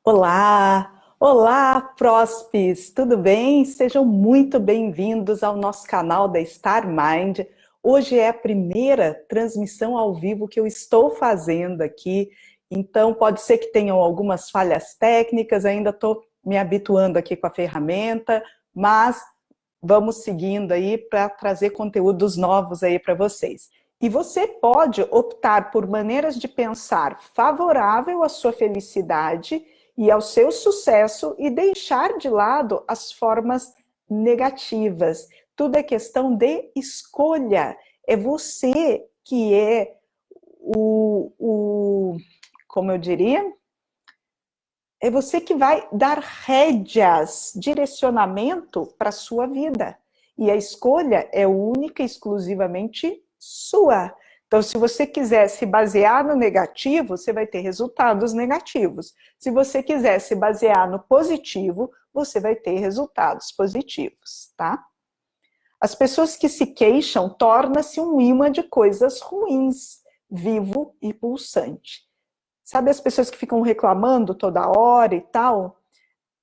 Olá, olá, próspes, tudo bem? Sejam muito bem-vindos ao nosso canal da Star Mind. Hoje é a primeira transmissão ao vivo que eu estou fazendo aqui, então pode ser que tenham algumas falhas técnicas, ainda estou me habituando aqui com a ferramenta, mas vamos seguindo aí para trazer conteúdos novos aí para vocês. E você pode optar por maneiras de pensar favorável à sua felicidade e ao seu sucesso e deixar de lado as formas negativas. Tudo é questão de escolha. É você que é como eu diria, é você que vai dar rédeas, direcionamento para a sua vida. E a escolha é única e exclusivamente sua. Então, se você quiser se basear no negativo, você vai ter resultados negativos. Se você quiser se basear no positivo, você vai ter resultados positivos, tá? As pessoas que se queixam tornam-se um imã de coisas ruins, vivo e pulsante. Sabe as pessoas que ficam reclamando toda hora e tal?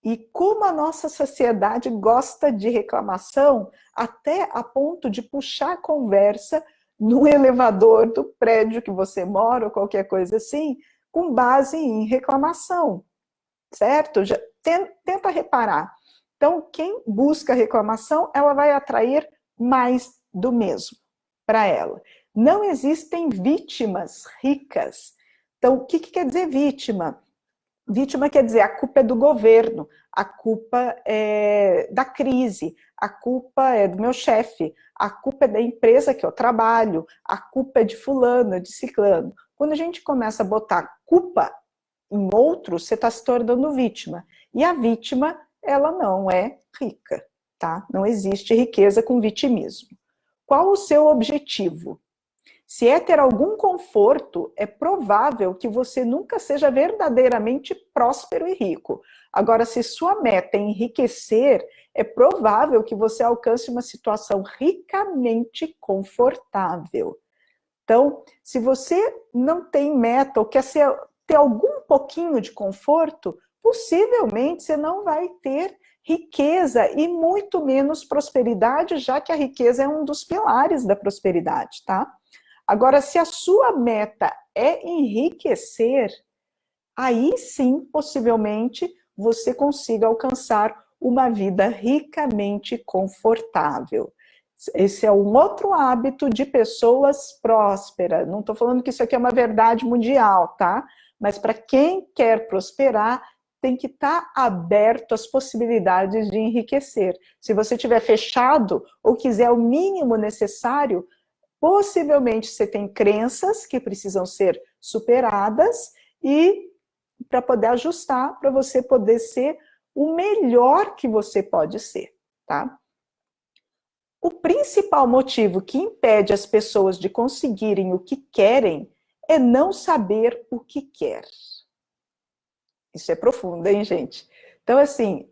E como a nossa sociedade gosta de reclamação, até a ponto de puxar a conversa no elevador do prédio que você mora, ou qualquer coisa assim, com base em reclamação, certo? Tenta reparar. Então, quem busca reclamação, ela vai atrair mais do mesmo para ela. Não existem vítimas ricas. Então, o que quer dizer vítima? Vítima quer dizer a culpa é do governo, a culpa é da crise, a culpa é do meu chefe, a culpa é da empresa que eu trabalho, a culpa é de fulano, de ciclano. Quando a gente começa a botar culpa em outro, você está se tornando vítima. E a vítima, ela não é rica, tá? Não existe riqueza com vitimismo. Qual o seu objetivo? Se é ter algum conforto, é provável que você nunca seja verdadeiramente próspero e rico. Agora, se sua meta é enriquecer, é provável que você alcance uma situação ricamente confortável. Então, se você não tem meta ou quer ter algum pouquinho de conforto, possivelmente você não vai ter riqueza e muito menos prosperidade, já que a riqueza é um dos pilares da prosperidade, tá? Agora, se a sua meta é enriquecer, aí sim, possivelmente, você consiga alcançar uma vida ricamente confortável. Esse é um outro hábito de pessoas prósperas. Não estou falando que isso aqui é uma verdade mundial, tá? Mas para quem quer prosperar, tem que estar aberto às possibilidades de enriquecer. Se você estiver fechado ou quiser o mínimo necessário, possivelmente você tem crenças que precisam ser superadas e para poder ajustar, para você poder ser o melhor que você pode ser, tá? O principal motivo que impede as pessoas de conseguirem o que querem é não saber o que quer. Isso é profundo, hein, gente? Então, assim,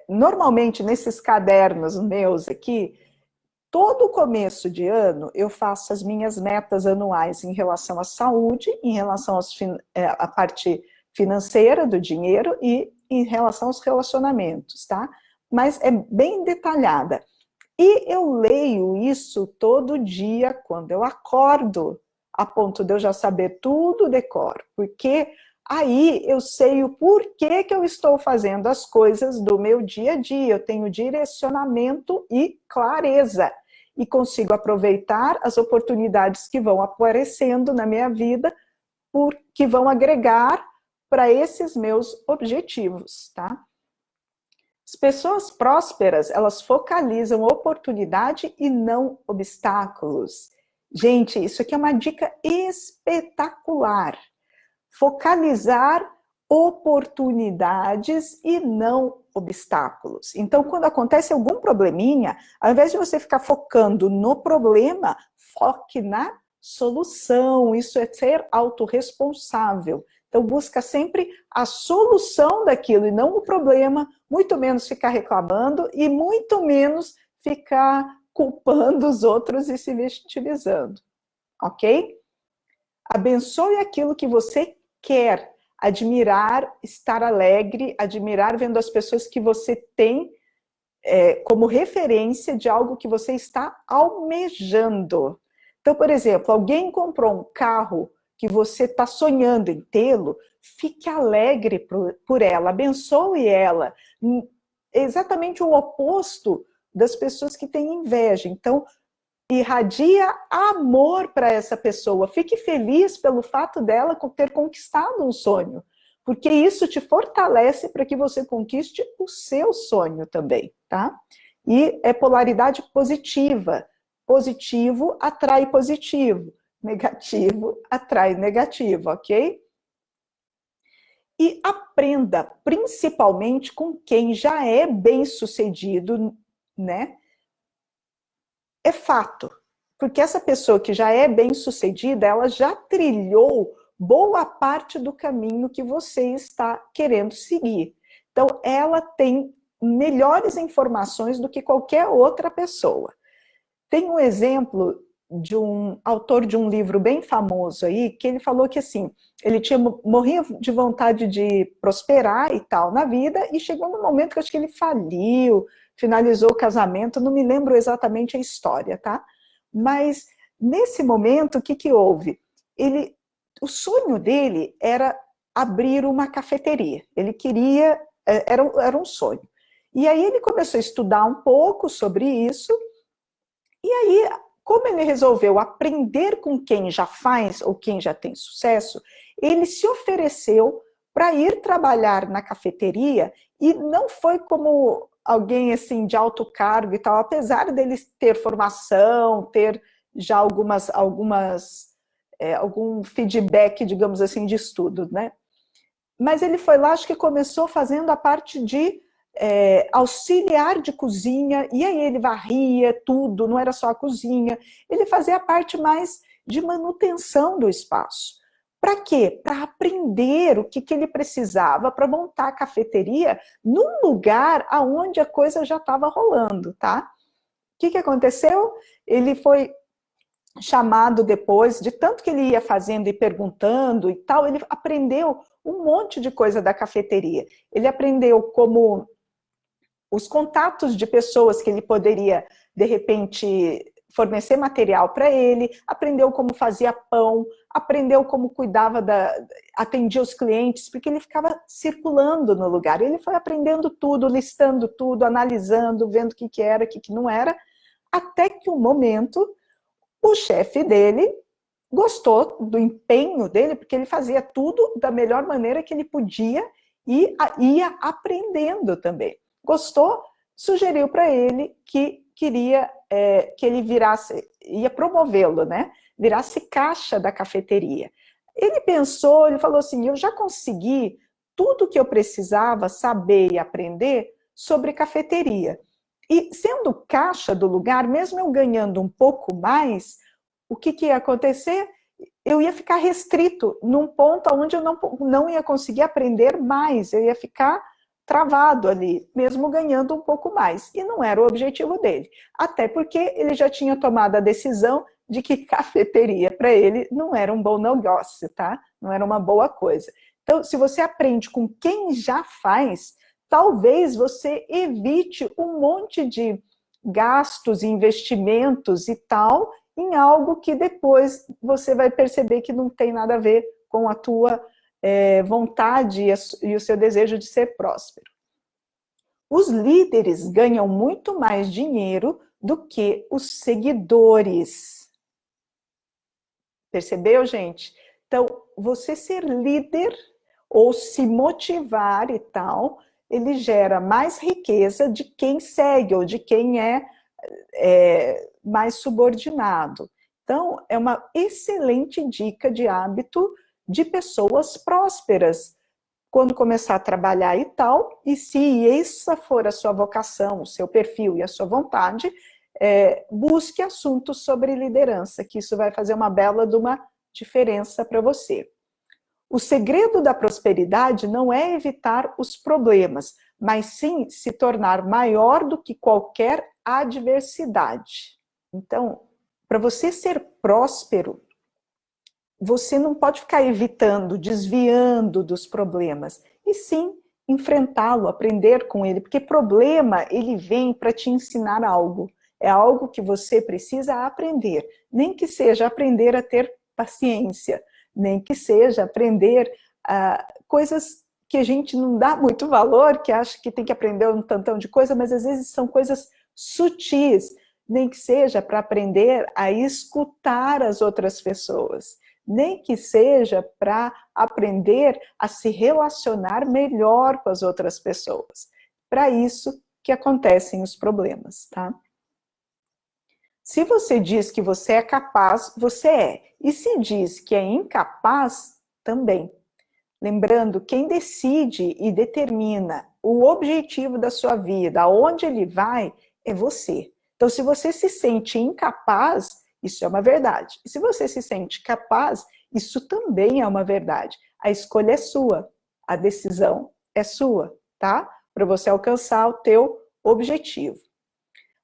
normalmente nesses cadernos meus aqui, todo começo de ano eu faço as minhas metas anuais em relação à saúde, em relação à parte financeira do dinheiro e em relação aos relacionamentos, tá? Mas é bem detalhada. E eu leio isso todo dia quando eu acordo, a ponto de eu já saber tudo de cor, porque aí eu sei o porquê que eu estou fazendo as coisas do meu dia a dia, eu tenho direcionamento e clareza, e consigo aproveitar as oportunidades que vão aparecendo na minha vida, que vão agregar para esses meus objetivos, tá? As pessoas prósperas, elas focalizam oportunidade e não obstáculos. Gente, isso aqui é uma dica espetacular. Focalizar oportunidades e não obstáculos. Então, quando acontece algum probleminha, ao invés de você ficar focando no problema, foque na solução. Isso é ser autorresponsável. Então, busca sempre a solução daquilo e não o problema, muito menos ficar reclamando e muito menos ficar culpando os outros e se vitimizando, ok? Abençoe aquilo que você quer, admirar estar alegre, admirar vendo as pessoas que você tem como referência de algo que você está almejando. Então, por exemplo, alguém comprou um carro que você está sonhando em tê-lo, fique alegre por ela, abençoe ela. Exatamente o oposto das pessoas que têm inveja. Então, irradia amor para essa pessoa. Fique feliz pelo fato dela ter conquistado um sonho, porque isso te fortalece para que você conquiste o seu sonho também, tá? E é polaridade positiva. Positivo atrai positivo, negativo atrai negativo, ok? E aprenda principalmente com quem já é bem-sucedido, né? É fato, porque essa pessoa que já é bem-sucedida, ela já trilhou boa parte do caminho que você está querendo seguir. Então, ela tem melhores informações do que qualquer outra pessoa. Tem um exemplo de um autor de um livro bem famoso aí, que ele falou que assim, ele morria de vontade de prosperar e tal na vida, e chegou no momento que acho que ele faliu, finalizou o casamento, não me lembro exatamente a história, tá? Mas nesse momento, o que que houve? O sonho dele era abrir uma cafeteria, ele queria, era um sonho. E aí ele começou a estudar um pouco sobre isso, e aí, como ele resolveu aprender com quem já faz ou quem já tem sucesso, ele se ofereceu para ir trabalhar na cafeteria, e não foi como alguém assim de alto cargo e tal, apesar dele ter formação, ter já algum feedback, digamos assim, de estudo, né? Mas ele foi lá, acho que começou fazendo a parte de auxiliar de cozinha, e aí ele varria tudo, não era só a cozinha, ele fazia a parte mais de manutenção do espaço. Para quê? Para aprender o que ele precisava para montar a cafeteria num lugar onde a coisa já estava rolando, tá? O que aconteceu? Ele foi chamado depois, de tanto que ele ia fazendo e perguntando e tal, ele aprendeu um monte de coisa da cafeteria. Ele aprendeu como os contatos de pessoas que ele poderia, de repente, fornecer material para ele, aprendeu como fazia pão, aprendeu como cuidava atendia os clientes, porque ele ficava circulando no lugar. Ele foi aprendendo tudo, listando tudo, analisando, vendo o que era, o que não era, até que um momento o chefe dele gostou do empenho dele, porque ele fazia tudo da melhor maneira que ele podia e ia aprendendo também. Gostou, sugeriu para ele que queria que ele ia promovê-lo, né? Virasse caixa da cafeteria. Ele pensou, ele falou assim, eu já consegui tudo que eu precisava saber e aprender sobre cafeteria. E sendo caixa do lugar, mesmo eu ganhando um pouco mais, o que ia acontecer? Eu ia ficar restrito num ponto onde eu não ia conseguir aprender mais, eu ia ficar travado ali, mesmo ganhando um pouco mais. E não era o objetivo dele. Até porque ele já tinha tomado a decisão de que cafeteria para ele não era um bom negócio, tá? Não era uma boa coisa. Então, se você aprende com quem já faz, talvez você evite um monte de gastos, investimentos e tal, em algo que depois você vai perceber que não tem nada a ver com a tua vontade e o seu desejo de ser próspero. Os líderes ganham muito mais dinheiro do que os seguidores. Percebeu, gente? Então, você ser líder ou se motivar e tal, ele gera mais riqueza de quem segue ou de quem é mais subordinado. Então, é uma excelente dica de hábito de pessoas prósperas, quando começar a trabalhar e tal, e se essa for a sua vocação, o seu perfil e a sua vontade, busque assuntos sobre liderança, que isso vai fazer uma bela de uma diferença para você. O segredo da prosperidade não é evitar os problemas, mas sim se tornar maior do que qualquer adversidade. Então, para você ser próspero, você não pode ficar evitando, desviando dos problemas, e sim enfrentá-lo, aprender com ele, porque problema, ele vem para te ensinar algo. É algo que você precisa aprender, nem que seja aprender a ter paciência, nem que seja aprender coisas que a gente não dá muito valor, que acha que tem que aprender um tantão de coisa, mas às vezes são coisas sutis, nem que seja para aprender a escutar as outras pessoas, nem que seja para aprender a se relacionar melhor com as outras pessoas. Para isso que acontecem os problemas, tá? Se você diz que você é capaz, você é. E se diz que é incapaz, também. Lembrando, quem decide e determina o objetivo da sua vida, aonde ele vai, é você. Então, se você se sente incapaz, isso é uma verdade. E se você se sente capaz, isso também é uma verdade. A escolha é sua, a decisão é sua, tá? Para você alcançar o teu objetivo.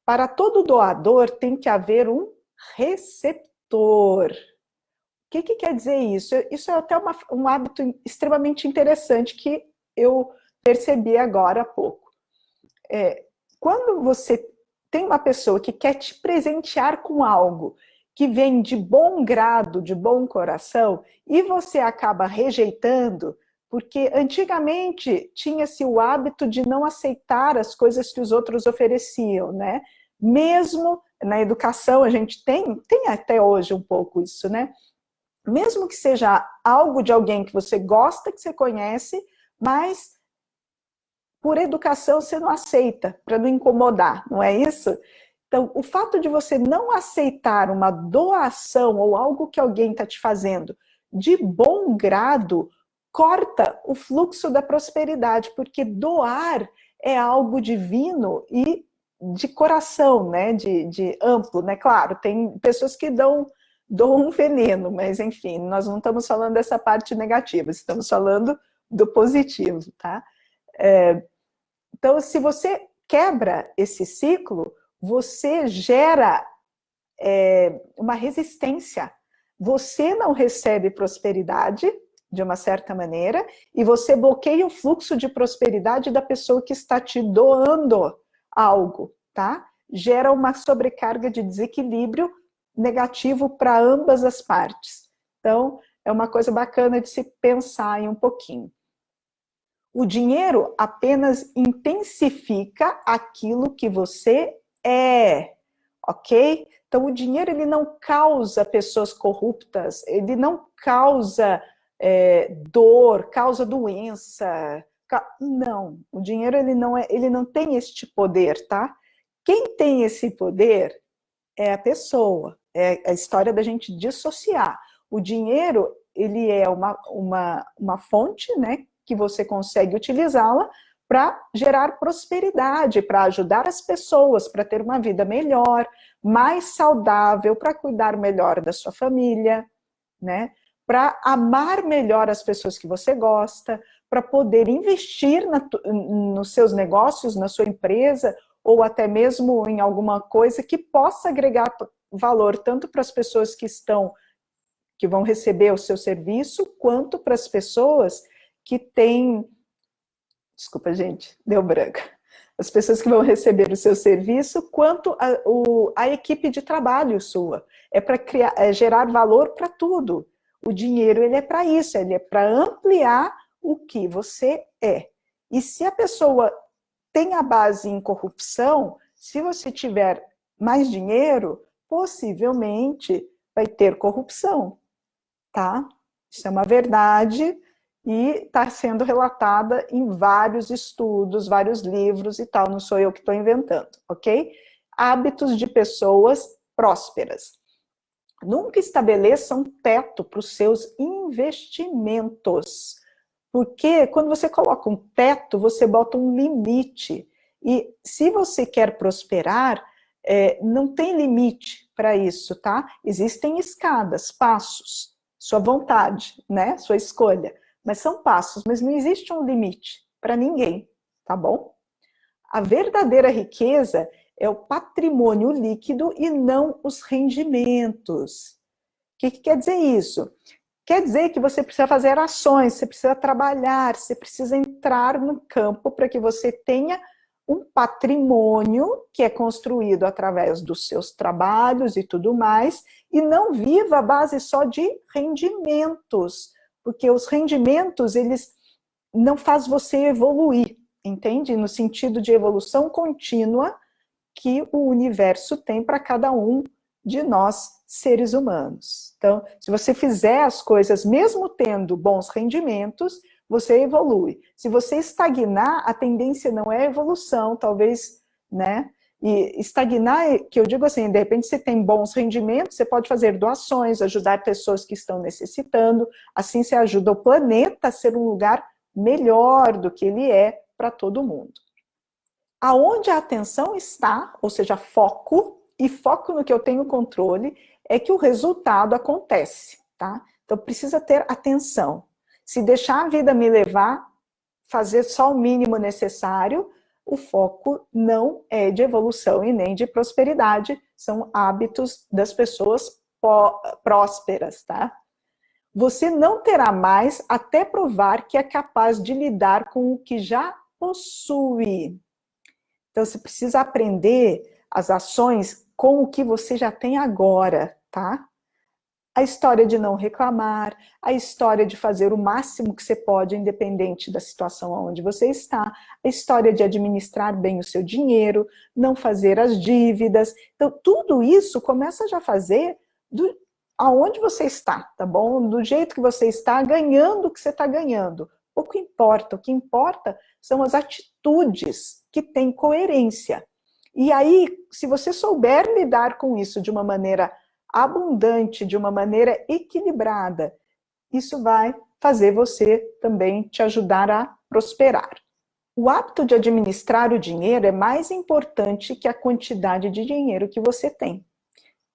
Para todo doador tem que haver um receptor. O que quer dizer isso? Isso é até um hábito extremamente interessante que eu percebi agora há pouco. Quando você tem uma pessoa que quer te presentear com algo que vem de bom grado, de bom coração, e você acaba rejeitando, porque antigamente tinha-se o hábito de não aceitar as coisas que os outros ofereciam, né? Mesmo na educação, a gente tem até hoje um pouco isso, né? Mesmo que seja algo de alguém que você gosta, que você conhece, mas por educação você não aceita, para não incomodar, não é isso? Então, o fato de você não aceitar uma doação ou algo que alguém está te fazendo de bom grado, corta o fluxo da prosperidade, porque doar é algo divino e de coração, né? De amplo, né? Claro, tem pessoas que dão um veneno, mas enfim, nós não estamos falando dessa parte negativa, estamos falando do positivo, tá? Então, se você quebra esse ciclo, você gera uma resistência. Você não recebe prosperidade, de uma certa maneira, e você bloqueia o fluxo de prosperidade da pessoa que está te doando algo, tá? Gera uma sobrecarga de desequilíbrio negativo para ambas as partes. Então, é uma coisa bacana de se pensar em um pouquinho. O dinheiro apenas intensifica aquilo que você é, ok? Então, o dinheiro ele não causa pessoas corruptas, ele não causa dor, causa doença. Não, o dinheiro ele não tem este poder, tá? Quem tem esse poder é a pessoa, é a história da gente dissociar. O dinheiro, ele é uma fonte, né, que você consegue utilizá-la para gerar prosperidade, para ajudar as pessoas, para ter uma vida melhor, mais saudável, para cuidar melhor da sua família, né, para amar melhor as pessoas que você gosta, para poder investir nos seus negócios, na sua empresa, ou até mesmo em alguma coisa que possa agregar valor tanto para as pessoas que vão receber o seu serviço, quanto para as pessoas que têm... Desculpa, gente, deu branco. As pessoas que vão receber o seu serviço, quanto a equipe de trabalho sua. É para gerar valor para tudo. O dinheiro, ele é para isso, ele é para ampliar o que você é. E se a pessoa tem a base em corrupção, se você tiver mais dinheiro, possivelmente vai ter corrupção, tá? Isso é uma verdade e está sendo relatada em vários estudos, vários livros e tal, não sou eu que estou inventando, ok? Hábitos de pessoas prósperas. Nunca estabeleça um teto para os seus investimentos. Porque quando você coloca um teto, você bota um limite. E se você quer prosperar, não tem limite para isso, tá? Existem escadas, passos, sua vontade, né? Sua escolha. Mas são passos, mas não existe um limite para ninguém, tá bom? A verdadeira riqueza é o patrimônio líquido e não os rendimentos. O que quer dizer isso? Quer dizer que você precisa fazer ações, você precisa trabalhar, você precisa entrar no campo para que você tenha um patrimônio que é construído através dos seus trabalhos e tudo mais, e não viva à base só de rendimentos, porque os rendimentos, eles não fazem você evoluir, entende? No sentido de evolução contínua que o universo tem para cada um de nós, seres humanos. Então, se você fizer as coisas, mesmo tendo bons rendimentos, você evolui. Se você estagnar, a tendência não é evolução, talvez, né? E estagnar, que eu digo assim, de repente você tem bons rendimentos, você pode fazer doações, ajudar pessoas que estão necessitando, assim você ajuda o planeta a ser um lugar melhor do que ele é para todo mundo. Aonde a atenção está, ou seja, foco, e foco no que eu tenho controle, é que o resultado acontece, tá? Então precisa ter atenção. Se deixar a vida me levar, fazer só o mínimo necessário, o foco não é de evolução e nem de prosperidade, são hábitos das pessoas prósperas, tá? Você não terá mais até provar que é capaz de lidar com o que já possui. Então, você precisa aprender as ações com o que você já tem agora, tá? A história de não reclamar, a história de fazer o máximo que você pode, independente da situação onde você está, a história de administrar bem o seu dinheiro, não fazer as dívidas. Então, tudo isso começa já a fazer aonde você está, tá bom? Do jeito que você está, ganhando o que você está ganhando. Pouco importa, o que importa são as atitudes que têm coerência. E aí, se você souber lidar com isso de uma maneira abundante, de uma maneira equilibrada, isso vai fazer você também te ajudar a prosperar. O hábito de administrar o dinheiro é mais importante que a quantidade de dinheiro que você tem.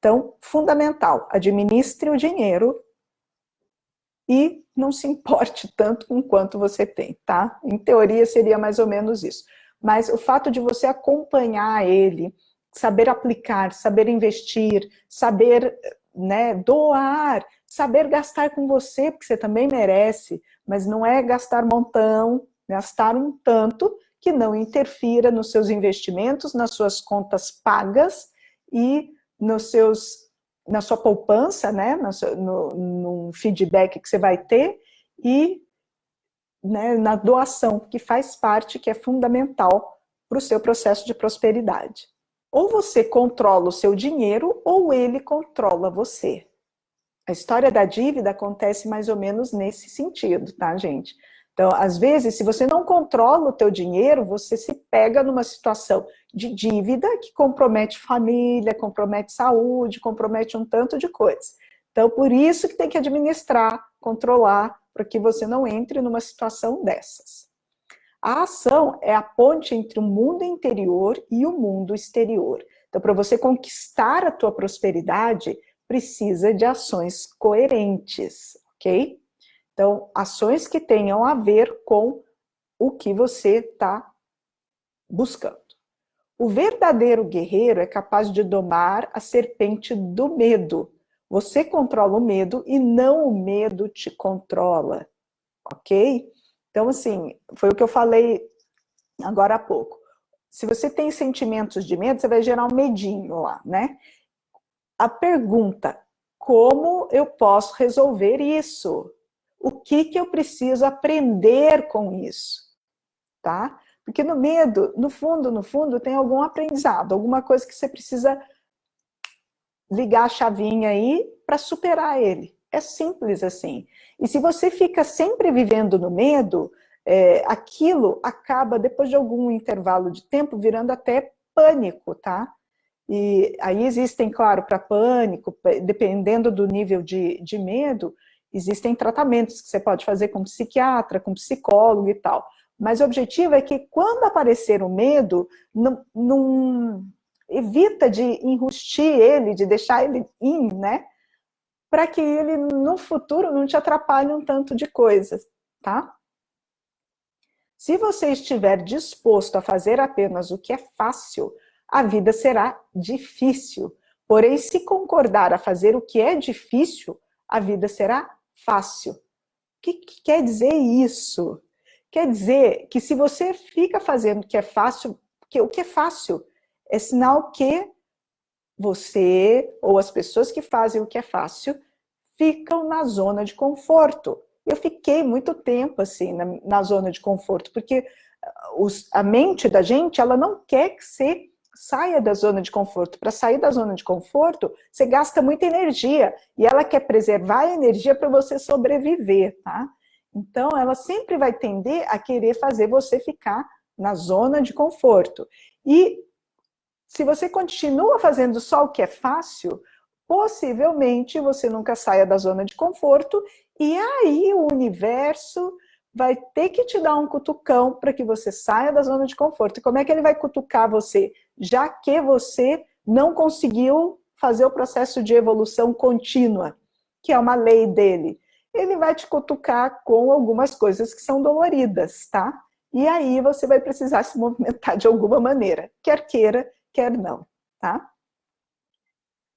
Então, fundamental, administre o dinheiro e não se importe tanto com quanto você tem, tá? Em teoria seria mais ou menos isso. Mas o fato de você acompanhar ele, saber aplicar, saber investir, saber, né, doar, saber gastar com você, porque você também merece, mas não é gastar montão, gastar um tanto que não interfira nos seus investimentos, nas suas contas pagas e na sua poupança, né, no feedback que você vai ter e, né, na doação, que faz parte, que é fundamental para o seu processo de prosperidade. Ou você controla o seu dinheiro, ou ele controla você. A história da dívida acontece mais ou menos nesse sentido, tá, gente? Então, às vezes, se você não controla o teu dinheiro, você se pega numa situação de dívida que compromete família, compromete saúde, compromete um tanto de coisas. Então, por isso que tem que administrar, controlar, para que você não entre numa situação dessas. A ação é a ponte entre o mundo interior e o mundo exterior. Então, para você conquistar a tua prosperidade, precisa de ações coerentes, ok? Então, ações que tenham a ver com o que você está buscando. O verdadeiro guerreiro é capaz de domar a serpente do medo. Você controla o medo e não o medo te controla, ok? Então, assim, foi o que eu falei agora há pouco. Se você tem sentimentos de medo, você vai gerar um medinho lá, né? A pergunta, como eu posso resolver isso? O que eu preciso aprender com isso? Tá? Porque no medo, no fundo, tem algum aprendizado, alguma coisa que você precisa ligar a chavinha aí para superar ele. É simples assim. E se você fica sempre vivendo no medo, aquilo acaba, depois de algum intervalo de tempo, virando até pânico, tá? E aí existem, claro, para pânico, dependendo do nível de medo, existem tratamentos que você pode fazer com psiquiatra, com psicólogo e tal. Mas o objetivo é que quando aparecer o medo, não evita de enrustir ele, de deixar ele ir, né? Para que ele no futuro não te atrapalhe um tanto de coisas, tá? Se você estiver disposto a fazer apenas o que é fácil, a vida será difícil. Porém, se concordar a fazer o que é difícil, a vida será fácil. O que quer dizer isso? Quer dizer que se você fica fazendo o que é fácil, que o que é fácil é sinal que você ou as pessoas que fazem o que é fácil ficam na zona de conforto. Eu fiquei muito tempo assim na zona de conforto, porque a mente da gente, ela não quer que você saia da zona de conforto. Para sair da zona de conforto, você gasta muita energia, e ela quer preservar a energia para você sobreviver, tá? Então, ela sempre vai tender a querer fazer você ficar na zona de conforto. E se você continua fazendo só o que é fácil, possivelmente você nunca saia da zona de conforto, e aí o universo vai ter que te dar um cutucão para que você saia da zona de conforto. E como é que ele vai cutucar você? Já que você não conseguiu fazer o processo de evolução contínua, que é uma lei dele. Ele vai te cutucar com algumas coisas que são doloridas, tá? E aí você vai precisar se movimentar de alguma maneira, quer queira, quer não, tá?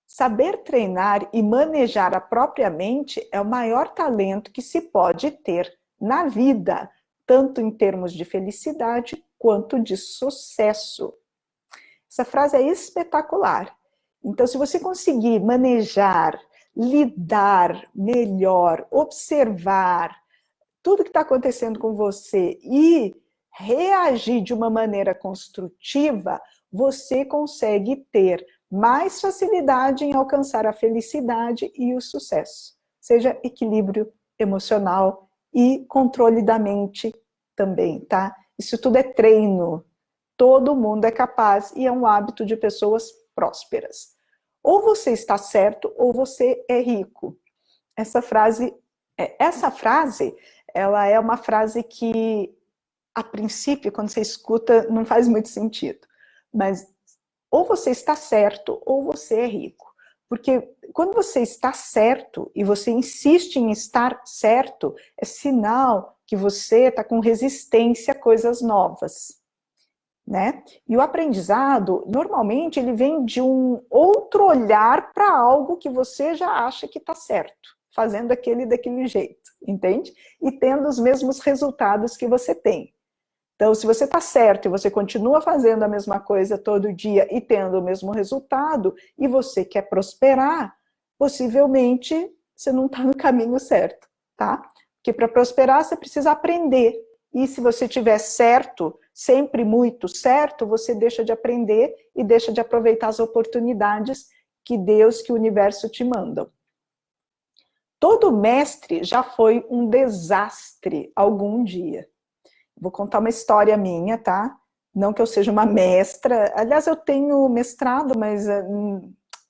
Saber treinar e manejar a própria mente é o maior talento que se pode ter na vida, tanto em termos de felicidade quanto de sucesso. Essa frase é espetacular. Então, se você conseguir manejar, lidar melhor, observar tudo que está acontecendo com você e reagir de uma maneira construtiva, você consegue ter mais facilidade em alcançar a felicidade e o sucesso. Seja equilíbrio emocional e controle da mente também, tá? Isso tudo é treino. Todo mundo é capaz e é um hábito de pessoas prósperas. Ou você está certo ou você é rico. Essa frase, ela é uma frase que, a princípio, quando você escuta, não faz muito sentido. Mas ou você está certo ou você é rico. Porque quando você está certo e você insiste em estar certo, é sinal que você está com resistência a coisas novas, né? E o aprendizado, normalmente, ele vem de um outro olhar para algo que você já acha que está certo, fazendo daquele jeito, entende? E tendo os mesmos resultados que você tem. Então, se você está certo e você continua fazendo a mesma coisa todo dia e tendo o mesmo resultado, e você quer prosperar, possivelmente você não está no caminho certo, tá? Porque para prosperar você precisa aprender. E se você tiver certo, sempre muito certo, você deixa de aprender e deixa de aproveitar as oportunidades que Deus, que o universo te mandam. Todo mestre já foi um desastre algum dia. Vou contar uma história minha, tá? Não que eu seja uma mestra. Aliás, eu tenho mestrado, mas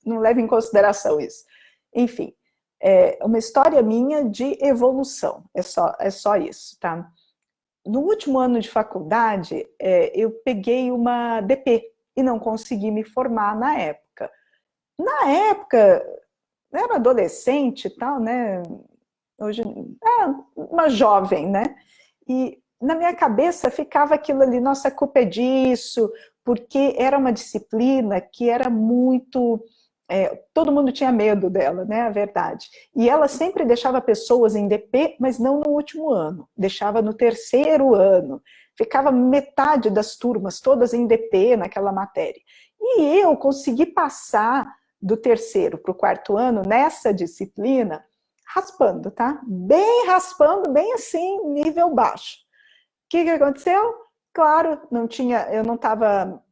não levo em consideração isso. Enfim, é uma história minha de evolução. É só isso, tá? No último ano de faculdade, eu peguei uma DP e não consegui me formar na época. Na época, eu era adolescente e tal, né? Hoje, uma jovem, né? E na minha cabeça ficava aquilo ali, nossa, a culpa é disso, porque era uma disciplina que era muito... todo mundo tinha medo dela, né, a verdade. E ela sempre deixava pessoas em DP, mas não no último ano, deixava no terceiro ano. Ficava metade das turmas todas em DP naquela matéria. E eu consegui passar do terceiro para o quarto ano nessa disciplina, raspando, tá? Bem raspando, bem assim, nível baixo. O que aconteceu? Claro, eu não estava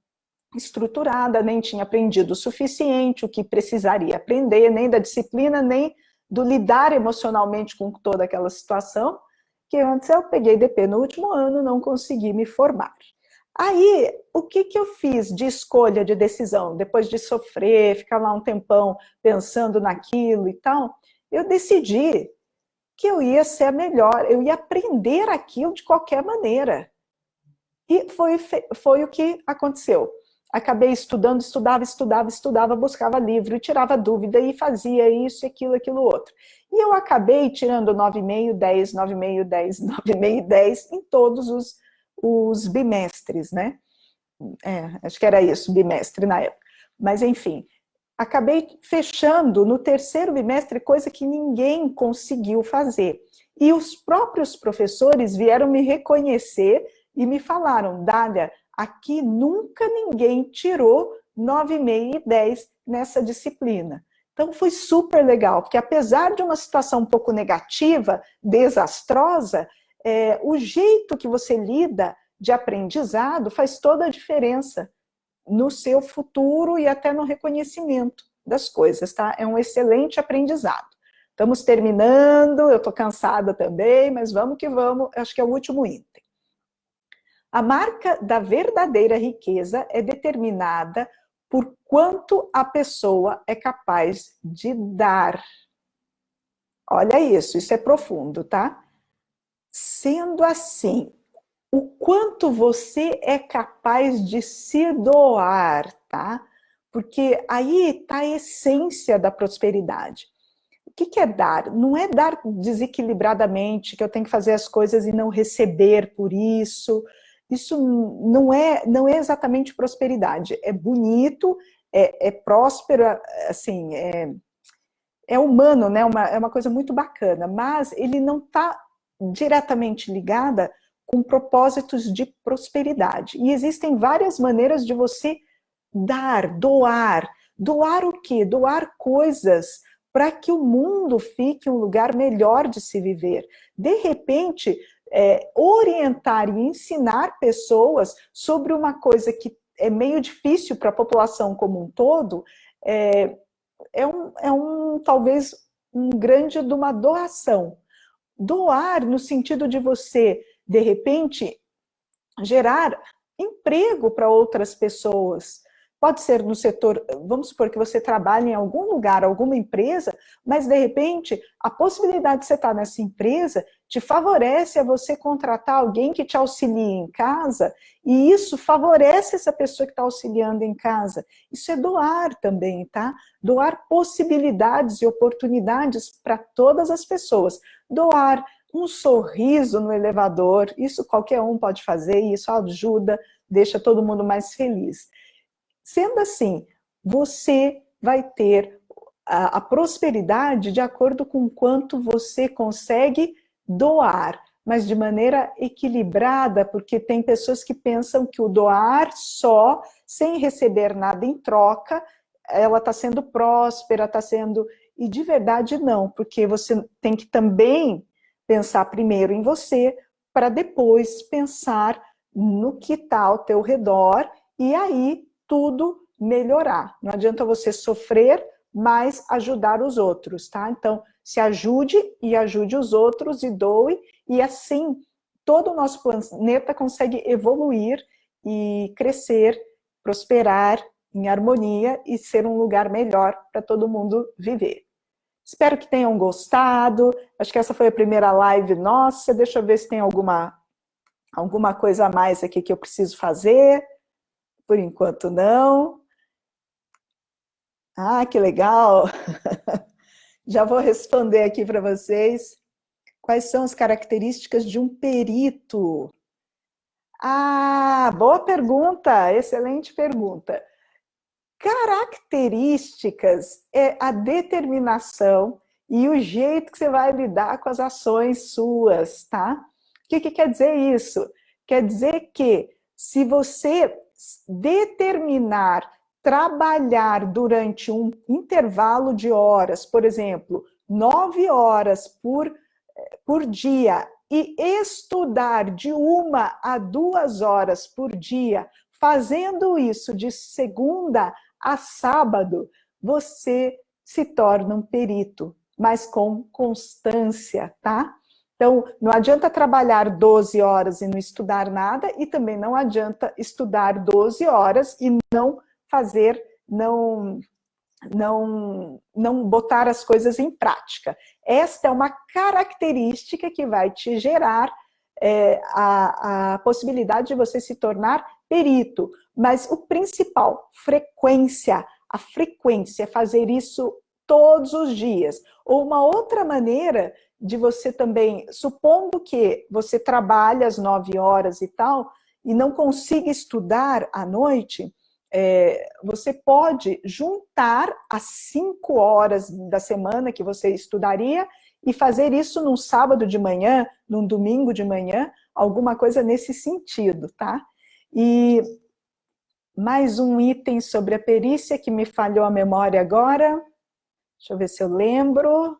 estruturada, nem tinha aprendido o suficiente, o que precisaria aprender, nem da disciplina, nem do lidar emocionalmente com toda aquela situação. O que aconteceu? Eu peguei DP no último ano, não consegui me formar. Aí, o que eu fiz de escolha, de decisão, depois de sofrer, ficar lá um tempão pensando naquilo e tal, eu decidi que eu ia ser a melhor, eu ia aprender aquilo de qualquer maneira. E foi o que aconteceu. Acabei estudando, estudava, buscava livro, tirava dúvida e fazia isso, aquilo, outro. E eu acabei tirando 9,5, 10, 9,5, 10, 9,5, 10 em todos os bimestres, né? Acho que era isso, bimestre na época. Mas, enfim, acabei fechando no terceiro bimestre coisa que ninguém conseguiu fazer. E os próprios professores vieram me reconhecer e me falaram, Dália, aqui nunca ninguém tirou 9,5 e 10 nessa disciplina. Então foi super legal, porque apesar de uma situação um pouco negativa, desastrosa, o jeito que você lida de aprendizado faz toda a diferença no seu futuro e até no reconhecimento das coisas, tá? É um excelente aprendizado. Estamos terminando, eu estou cansada também, mas vamos que vamos, acho que é o último item. A marca da verdadeira riqueza é determinada por quanto a pessoa é capaz de dar. Olha isso é profundo, tá? Sendo assim, o quanto você é capaz de se doar, tá? Porque aí está a essência da prosperidade. O que é dar? Não é dar desequilibradamente, que eu tenho que fazer as coisas e não receber por isso. Isso não é exatamente prosperidade. É bonito, é próspero, assim, é humano, né? É uma coisa muito bacana, mas ele não está diretamente ligada com propósitos de prosperidade. E existem várias maneiras de você dar, doar. Doar o quê? Doar coisas para que o mundo fique um lugar melhor de se viver. De repente, orientar e ensinar pessoas sobre uma coisa que é meio difícil para a população como um todo, talvez um grande de uma doação. Doar no sentido de você, de repente, gerar emprego para outras pessoas. Pode ser no setor, vamos supor que você trabalha em algum lugar, alguma empresa, mas de repente a possibilidade de você estar nessa empresa te favorece a você contratar alguém que te auxilie em casa, e isso favorece essa pessoa que está auxiliando em casa. Isso é doar também, tá? Doar possibilidades e oportunidades para todas as pessoas. Doar um sorriso no elevador, isso qualquer um pode fazer, e isso ajuda, deixa todo mundo mais feliz. Sendo assim, você vai ter a prosperidade de acordo com quanto você consegue doar, mas de maneira equilibrada, porque tem pessoas que pensam que o doar só, sem receber nada em troca, ela está sendo próspera, está sendo... E de verdade não, porque você tem que também pensar primeiro em você, para depois pensar no que está ao teu redor, e aí tudo melhorar. Não adianta você sofrer, mas ajudar os outros, tá? Então, se ajude e ajude os outros e doe, e assim todo o nosso planeta consegue evoluir e crescer, prosperar em harmonia e ser um lugar melhor para todo mundo viver. Espero que tenham gostado. Acho que essa foi a primeira live nossa. Deixa eu ver se tem alguma coisa a mais aqui que eu preciso fazer. Por enquanto, não. Ah, que legal! Já vou responder aqui para vocês. Quais são as características de um perito? Ah, boa pergunta, excelente pergunta. Características é a determinação e o jeito que você vai lidar com as ações suas, tá? O que quer dizer isso? Quer dizer que se você determinar trabalhar durante um intervalo de horas, por exemplo, 9 horas por dia, e estudar de 1 a 2 horas por dia, fazendo isso de segunda a sábado, você se torna um perito, mas com constância, tá? Então, não adianta trabalhar 12 horas e não estudar nada, e também não adianta estudar 12 horas e não fazer, não botar as coisas em prática. Esta é uma característica que vai te gerar a possibilidade de você se tornar perito. Mas o principal, frequência. A frequência, fazer isso todos os dias. Ou uma outra maneira de você também, supondo que você trabalha às 9 horas e tal, e não consiga estudar à noite, você pode juntar as 5 horas da semana que você estudaria e fazer isso num sábado de manhã, num domingo de manhã, alguma coisa nesse sentido, tá? E mais um item sobre a perícia que me falhou a memória agora. Deixa eu ver se eu lembro.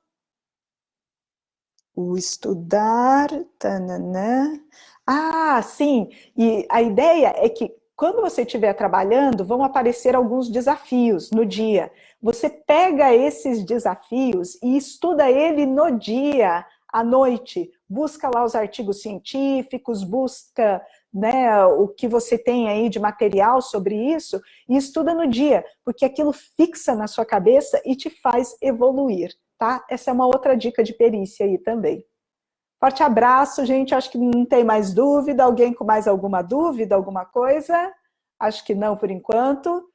O estudar, tananã. Ah, sim, e a ideia é que quando você estiver trabalhando, vão aparecer alguns desafios no dia. Você pega esses desafios e estuda ele no dia, à noite. Busca lá os artigos científicos, busca, né, o que você tem aí de material sobre isso e estuda no dia, porque aquilo fixa na sua cabeça e te faz evoluir, tá? Essa é uma outra dica de perícia aí também. Forte abraço, gente. Acho que não tem mais dúvida. Alguém com mais alguma dúvida, alguma coisa? Acho que não por enquanto.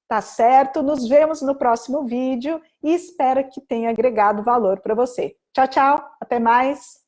Tá certo. Nos vemos no próximo vídeo e espero que tenha agregado valor para você. Tchau, tchau. Até mais.